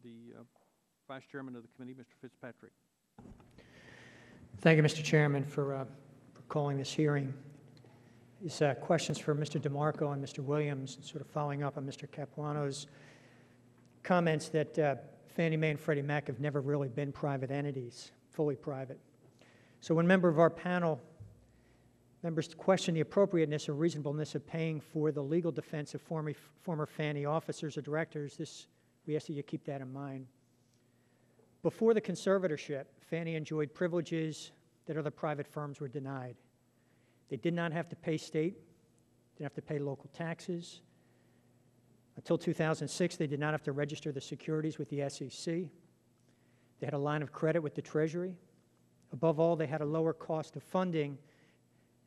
the Vice Chairman of the committee, Mr. Fitzpatrick. Thank you, Mr. Chairman, for calling this hearing. These questions for Mr. DeMarco and Mr. Williams, sort of following up on Mr. Capuano's comments that Fannie Mae and Freddie Mac have never really been private entities, fully private. So when a member of our panel members question the appropriateness or reasonableness of paying for the legal defense of former Fannie officers or directors, we ask that you keep that in mind. Before the conservatorship, Fannie enjoyed privileges that other private firms were denied. They did not have to pay state, didn't have to pay local taxes. Until 2006, they did not have to register the securities with the SEC. They had a line of credit with the Treasury. Above all, they had a lower cost of funding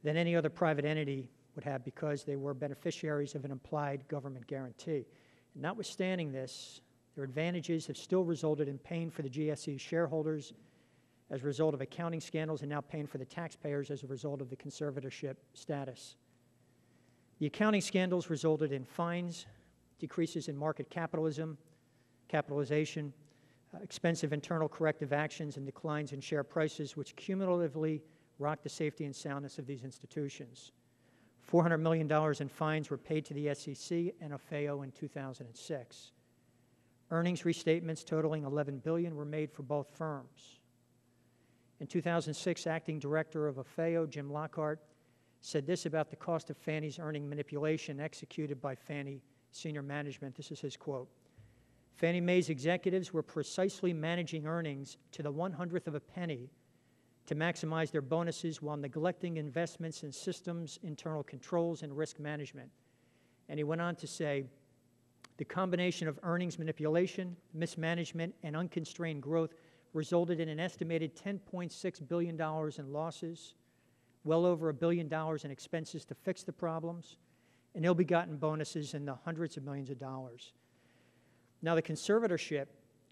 than any other private entity would have because they were beneficiaries of an implied government guarantee. And notwithstanding this, their advantages have still resulted in paying for the GSE shareholders as a result of accounting scandals and now paying for the taxpayers as a result of the conservatorship status. The accounting scandals resulted in fines, decreases in market capitalization, expensive internal corrective actions, and declines in share prices, which cumulatively rocked the safety and soundness of these institutions. $400 million in fines were paid to the SEC and OFEO in 2006. Earnings restatements totaling $11 billion were made for both firms. In 2006, acting director of OFEO, Jim Lockhart, said this about the cost of Fannie's earning manipulation executed by Fannie senior management. This is his quote. Fannie Mae's executives were precisely managing earnings to the 100th of a penny to maximize their bonuses while neglecting investments in systems, internal controls, and risk management. And he went on to say, the combination of earnings manipulation, mismanagement, and unconstrained growth resulted in an estimated $10.6 billion in losses, well over $1 billion in expenses to fix the problems, and ill-begotten bonuses in the hundreds of millions of dollars. Now, the conservatorship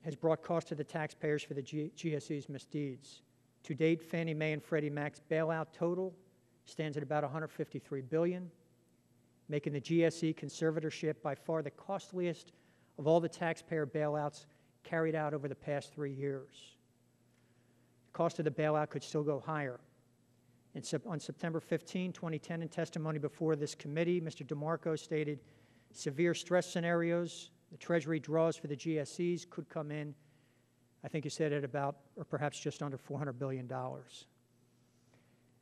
has brought cost to the taxpayers for the GSE's misdeeds. To date, Fannie Mae and Freddie Mac's bailout total stands at about $153 billion, making the GSE conservatorship by far the costliest of all the taxpayer bailouts carried out over the past 3 years. The cost of the bailout could still go higher. On September 15, 2010, in testimony before this committee, Mr. DeMarco stated severe stress scenarios, the Treasury draws for the GSEs could come in, I think you said at about, or perhaps just under $400 billion. And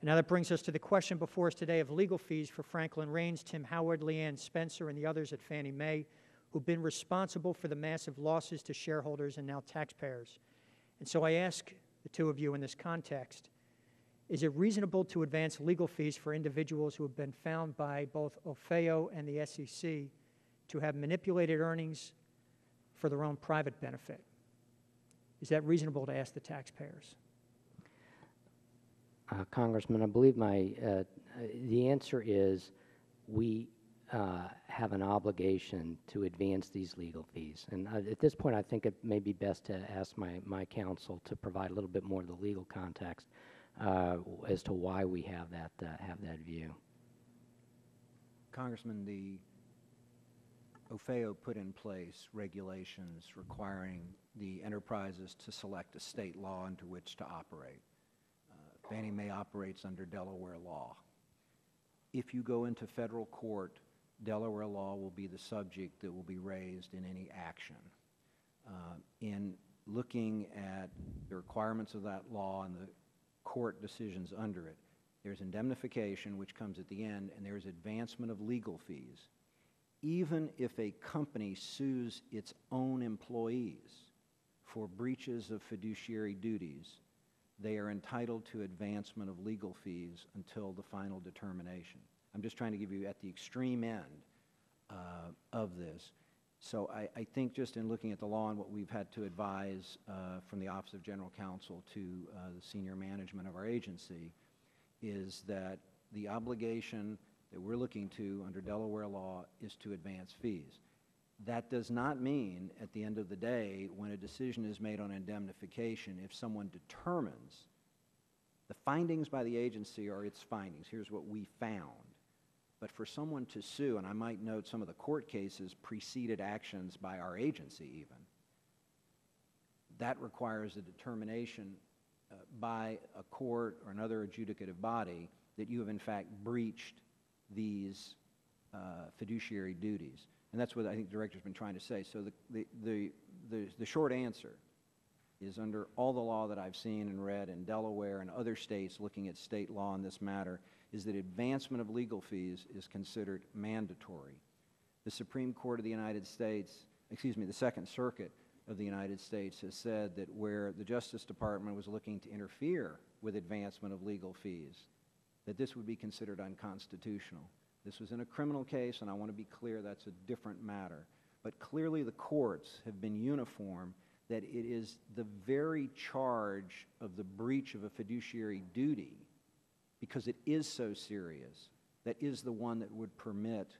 now that brings us to the question before us today of legal fees for Franklin Raines, Tim Howard, Leanne Spencer, and the others at Fannie Mae who've been responsible for the massive losses to shareholders and now taxpayers. And so I ask the two of you in this context, is it reasonable to advance legal fees for individuals who have been found by both OFEO and the SEC to have manipulated earnings for their own private benefit? Is that reasonable to ask the taxpayers? Congressman, I believe the answer is we have an obligation to advance these legal fees. And at this point, I think it may be best to ask my counsel to provide a little bit more of the legal context as to why we have that view. Congressman, the OFEO put in place regulations requiring the enterprises to select a state law into which to operate. Fannie Mae operates under Delaware law. If you go into federal court, Delaware law will be the subject that will be raised in any action. In looking at the requirements of that law and the court decisions under it, there's indemnification, which comes at the end, and there's advancement of legal fees. Even if a company sues its own employees for breaches of fiduciary duties, they are entitled to advancement of legal fees until the final determination. I'm just trying to give you at the extreme end of this. So I think just in looking at the law and what we've had to advise from the Office of General Counsel to the senior management of our agency is that the obligation that we're looking to under Delaware law is to advance fees. That does not mean at the end of the day when a decision is made on indemnification, if someone determines the findings by the agency are its findings, here's what we found. But for someone to sue, and I might note some of the court cases preceded actions by our agency even, that requires a determination by a court or another adjudicative body that you have in fact breached these fiduciary duties. And that's what I think the director's been trying to say. So the short answer is, under all the law that I've seen and read in Delaware and other states looking at state law in this matter, is that advancement of legal fees is considered mandatory. The Supreme Court of the United States, the Second Circuit of the United States has said that where the Justice Department was looking to interfere with advancement of legal fees, that this would be considered unconstitutional. This was in a criminal case, and I want to be clear that's a different matter. But clearly the courts have been uniform that it is the very charge of the breach of a fiduciary duty, because it is so serious, that is the one that would permit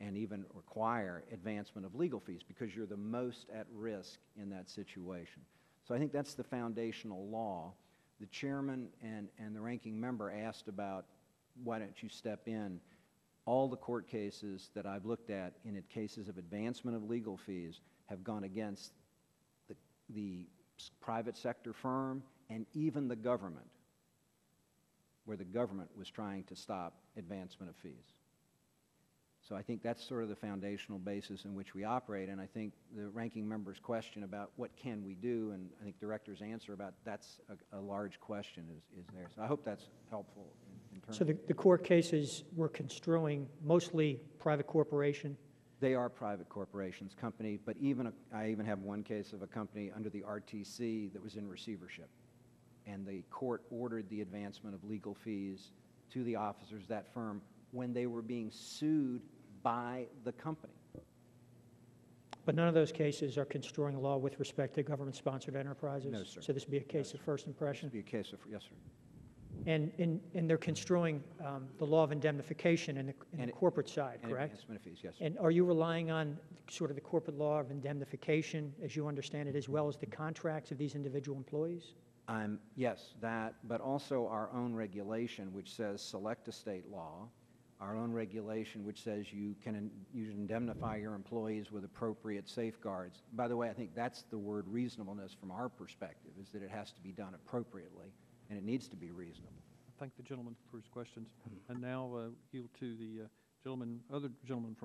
and even require advancement of legal fees, because you're the most at risk in that situation. So I think that's the foundational law. The chairman and the ranking member asked about, why don't you step in? All the court cases that I've looked at in cases of advancement of legal fees have gone against the private sector firm and even the government, where the government was trying to stop advancement of fees. So I think that's sort of the foundational basis in which we operate, and I think the ranking member's question about what can we do, and I think the director's answer about that's a large question is there. So I hope that's helpful in terms So the court cases were construing mostly private corporation? They are private corporations, company, but I even have one case of a company under the RTC that was in receivership, and the court ordered the advancement of legal fees to the officers of that firm when they were being sued by the company. But none of those cases are construing law with respect to government-sponsored enterprises? No, sir. So this would be a case of first impression? This would be a case of, yes, sir. And they're construing the law of indemnification in the corporate side, And correct? advancement of fees, yes, sir. And are you relying on sort of the corporate law of indemnification, as you understand it, as well as the contracts of these individual employees? Yes, that, but also our own regulation, which says select a state law, our own regulation, which says you can indemnify your employees with appropriate safeguards. By the way, I think that's the word reasonableness from our perspective, is that it has to be done appropriately, and it needs to be reasonable. I thank the gentleman for his questions. And now yield to the other gentleman from